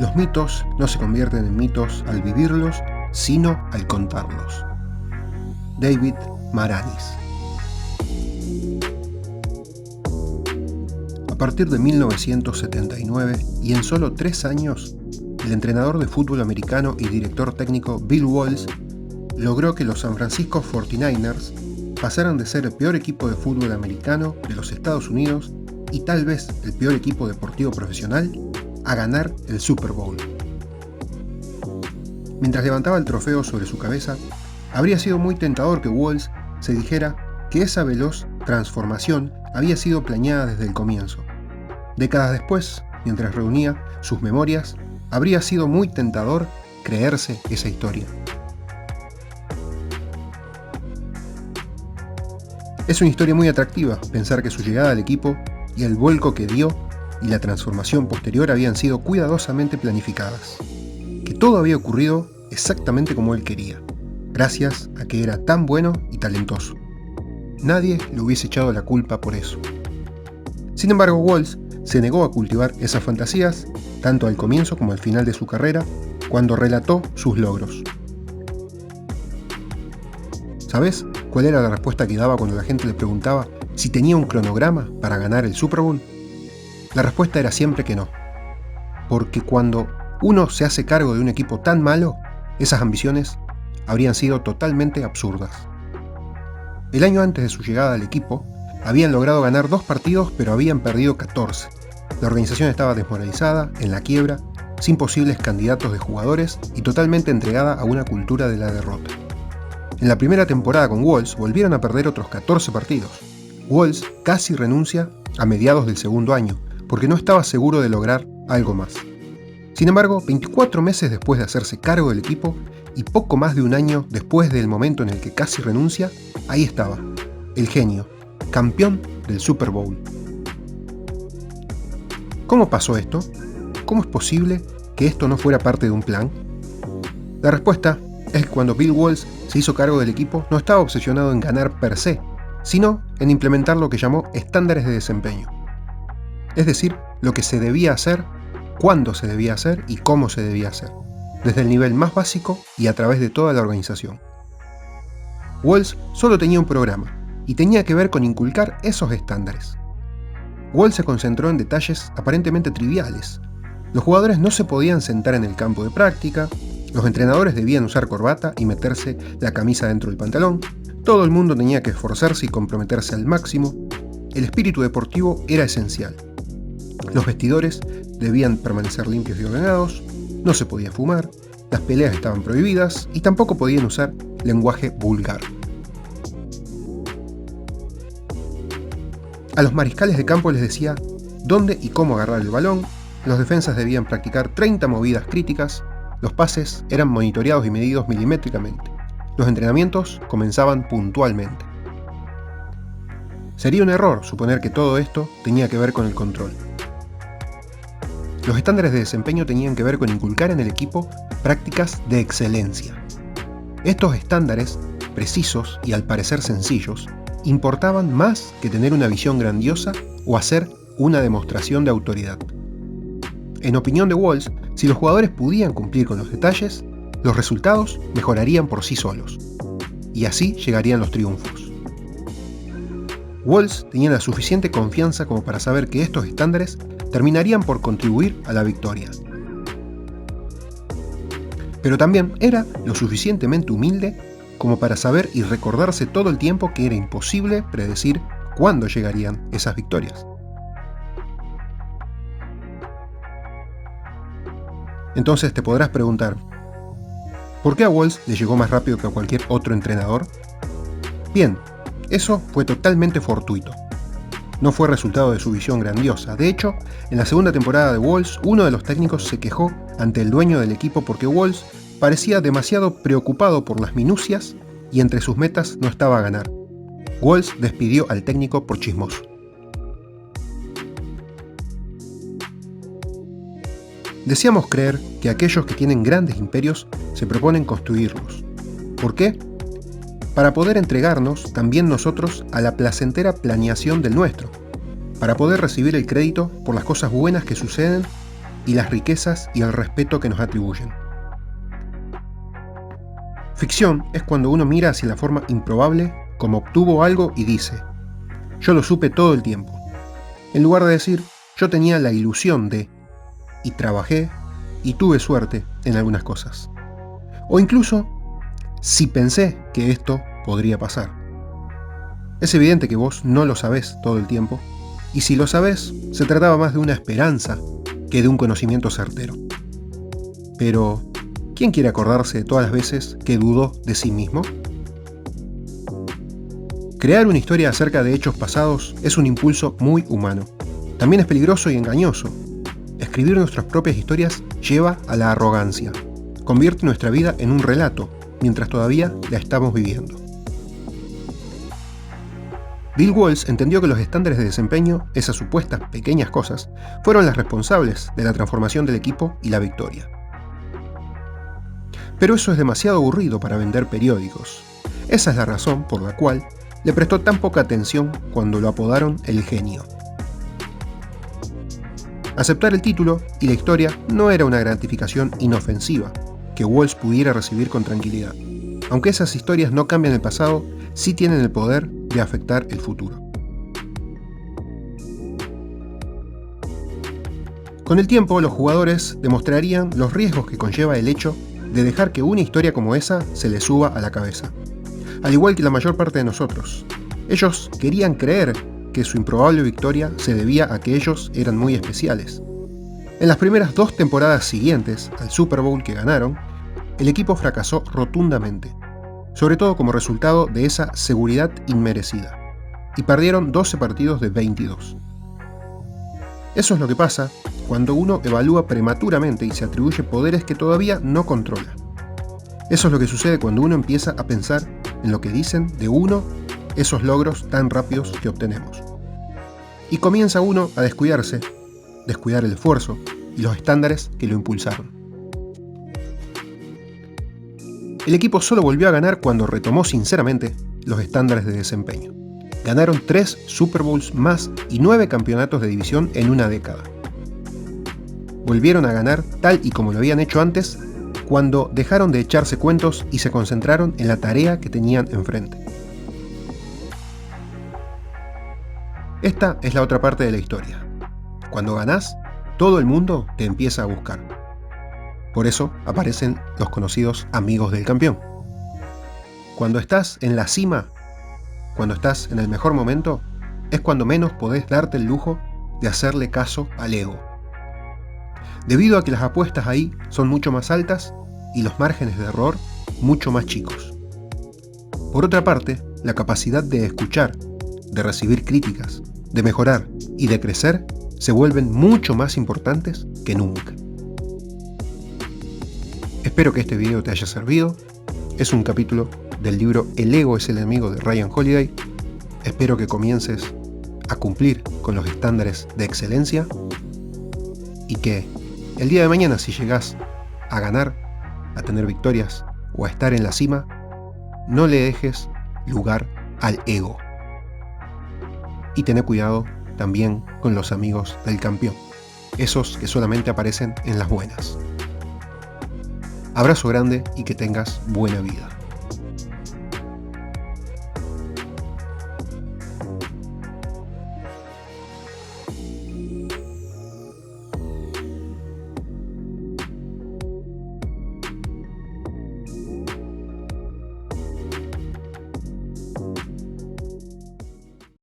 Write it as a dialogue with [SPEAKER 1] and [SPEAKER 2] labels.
[SPEAKER 1] Los mitos no se convierten en mitos al vivirlos, sino al contarlos. David Maraniss. A partir de 1979, y en solo 3 años, el entrenador de fútbol americano y director técnico Bill Walsh logró que los San Francisco 49ers pasaran de ser el peor equipo de fútbol americano de los Estados Unidos y tal vez el peor equipo deportivo profesional a ganar el Super Bowl. Mientras levantaba el trofeo sobre su cabeza, habría sido muy tentador que Walsh se dijera que esa veloz transformación había sido planeada desde el comienzo. Décadas después, mientras reunía sus memorias, habría sido muy tentador creerse esa historia. Es una historia muy atractiva pensar que su llegada al equipo y el vuelco que dio y la transformación posterior habían sido cuidadosamente planificadas, que todo había ocurrido exactamente como él quería, gracias a que era tan bueno y talentoso. Nadie le hubiese echado la culpa por eso. Sin embargo, Walsh se negó a cultivar esas fantasías, tanto al comienzo como al final de su carrera, cuando relató sus logros. ¿Sabes cuál era la respuesta que daba cuando la gente le preguntaba si tenía un cronograma para ganar el Super Bowl? La respuesta era siempre que no. Porque cuando uno se hace cargo de un equipo tan malo, esas ambiciones habrían sido totalmente absurdas. El año antes de su llegada al equipo, habían logrado ganar 2 partidos, pero habían perdido 14. La organización estaba desmoralizada, en la quiebra, sin posibles candidatos de jugadores y totalmente entregada a una cultura de la derrota. En la primera temporada con Walsh volvieron a perder otros 14 partidos. Walsh casi renuncia a mediados del segundo año, porque no estaba seguro de lograr algo más. Sin embargo, 24 meses después de hacerse cargo del equipo y poco más de un año después del momento en el que casi renuncia, ahí estaba, el genio, campeón del Super Bowl. ¿Cómo pasó esto? ¿Cómo es posible que esto no fuera parte de un plan? La respuesta es que cuando Bill Walsh se hizo cargo del equipo, no estaba obsesionado en ganar per se, sino en implementar lo que llamó estándares de desempeño. Es decir, lo que se debía hacer, cuándo se debía hacer y cómo se debía hacer, desde el nivel más básico y a través de toda la organización. Walsh solo tenía un programa, y tenía que ver con inculcar esos estándares. Walsh se concentró en detalles aparentemente triviales. Los jugadores no se podían sentar en el campo de práctica, los entrenadores debían usar corbata y meterse la camisa dentro del pantalón, todo el mundo tenía que esforzarse y comprometerse al máximo, el espíritu deportivo era esencial. Los vestidores debían permanecer limpios y ordenados, no se podía fumar, las peleas estaban prohibidas y tampoco podían usar lenguaje vulgar. A los mariscales de campo les decía dónde y cómo agarrar el balón, los defensas debían practicar 30 movidas críticas, los pases eran monitoreados y medidos milimétricamente, los entrenamientos comenzaban puntualmente. Sería un error suponer que todo esto tenía que ver con el control. Los estándares de desempeño tenían que ver con inculcar en el equipo prácticas de excelencia. Estos estándares, precisos y al parecer sencillos, importaban más que tener una visión grandiosa o hacer una demostración de autoridad. En opinión de Walsh, si los jugadores podían cumplir con los detalles, los resultados mejorarían por sí solos, y así llegarían los triunfos. Walsh tenía la suficiente confianza como para saber que estos estándares terminarían por contribuir a la victoria. Pero también era lo suficientemente humilde como para saber y recordarse todo el tiempo que era imposible predecir cuándo llegarían esas victorias. Entonces te podrás preguntar, ¿por qué a Walsh le llegó más rápido que a cualquier otro entrenador? Bien, eso fue totalmente fortuito. No fue resultado de su visión grandiosa. De hecho, en la segunda temporada de Walsh, uno de los técnicos se quejó ante el dueño del equipo porque Walsh parecía demasiado preocupado por las minucias y entre sus metas no estaba ganar. Walsh despidió al técnico por chismoso. Deseamos creer que aquellos que tienen grandes imperios se proponen construirlos. ¿Por qué? Para poder entregarnos también nosotros a la placentera planeación del nuestro, para poder recibir el crédito por las cosas buenas que suceden y las riquezas y el respeto que nos atribuyen. Ficción es cuando uno mira hacia la forma improbable como obtuvo algo y dice, yo lo supe todo el tiempo, en lugar de decir, yo tenía la ilusión de, y trabajé, y tuve suerte en algunas cosas. O incluso, si pensé que esto podría pasar. Es evidente que vos no lo sabés todo el tiempo, y si lo sabés, se trataba más de una esperanza que de un conocimiento certero. Pero, ¿quién quiere acordarse de todas las veces que dudó de sí mismo? Crear una historia acerca de hechos pasados es un impulso muy humano. También es peligroso y engañoso. Escribir nuestras propias historias lleva a la arrogancia. Convierte nuestra vida en un relato, mientras todavía la estamos viviendo. Bill Walsh entendió que los estándares de desempeño, esas supuestas pequeñas cosas, fueron las responsables de la transformación del equipo y la victoria. Pero eso es demasiado aburrido para vender periódicos. Esa es la razón por la cual le prestó tan poca atención cuando lo apodaron el genio. Aceptar el título y la historia no era una gratificación inofensiva que Walsh pudiera recibir con tranquilidad. Aunque esas historias no cambian el pasado, sí tienen el poder de afectar el futuro. Con el tiempo, los jugadores demostrarían los riesgos que conlleva el hecho de dejar que una historia como esa se les suba a la cabeza. Al igual que la mayor parte de nosotros. Ellos querían creer que su improbable victoria se debía a que ellos eran muy especiales. En las primeras 2 temporadas siguientes al Super Bowl que ganaron, el equipo fracasó rotundamente, sobre todo como resultado de esa seguridad inmerecida, y perdieron 12 partidos de 22. Eso es lo que pasa cuando uno evalúa prematuramente y se atribuye poderes que todavía no controla. Eso es lo que sucede cuando uno empieza a pensar en lo que dicen de uno esos logros tan rápidos que obtenemos. Y comienza uno a descuidarse, descuidar el esfuerzo y los estándares que lo impulsaron. El equipo solo volvió a ganar cuando retomó sinceramente los estándares de desempeño. Ganaron 3 Super Bowls más y 9 campeonatos de división en una década. Volvieron a ganar tal y como lo habían hecho antes cuando dejaron de echarse cuentos y se concentraron en la tarea que tenían enfrente. Esta es la otra parte de la historia. Cuando ganás, todo el mundo te empieza a buscar. Por eso aparecen los conocidos amigos del campeón. Cuando estás en la cima, cuando estás en el mejor momento, es cuando menos podés darte el lujo de hacerle caso al ego. Debido a que las apuestas ahí son mucho más altas y los márgenes de error mucho más chicos. Por otra parte, la capacidad de escuchar, de recibir críticas, de mejorar y de crecer se vuelven mucho más importantes que nunca. Espero que este video te haya servido. Es un capítulo del libro El ego es el enemigo de Ryan Holiday. Espero que comiences a cumplir con los estándares de excelencia y que el día de mañana, si llegás a ganar, a tener victorias o a estar en la cima, no le dejes lugar al ego. Y tené cuidado también con los amigos del campeón, esos que solamente aparecen en las buenas. Abrazo grande y que tengas buena vida.